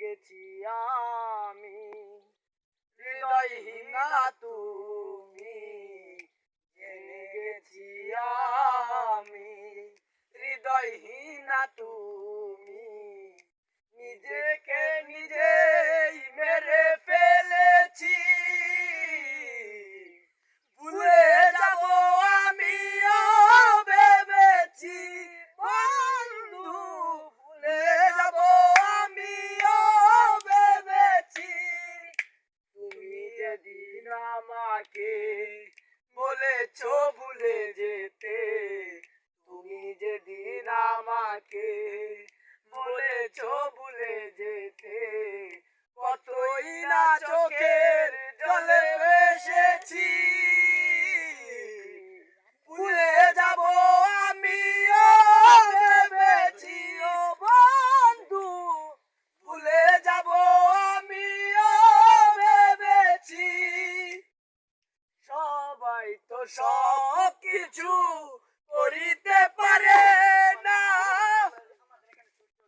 গেছি আমি, হৃদয়হীনা তুমি জেনে গেছি আমি, হৃদয়হীনা তুমি নিজেকে নিজেই মেরে ফেলেছি। ভুলে যাব আমিও ভেবেছি বন্ধু, ভুলে যাব আমিও ভেবেছি। তুমি যেদিন আমাকে বলেছো ভুলে যেতে, তুমি যেদিন আমাকে বলেছো ভুলে যেতে, কতই না চোখের জলে ভেসেছি। ভুলে যাব আমিও ভেবেছি ও বন্ধু, ভুলে যাব আমিও ভেবেছি। সবাই তো সব কিছু করিতে পারে,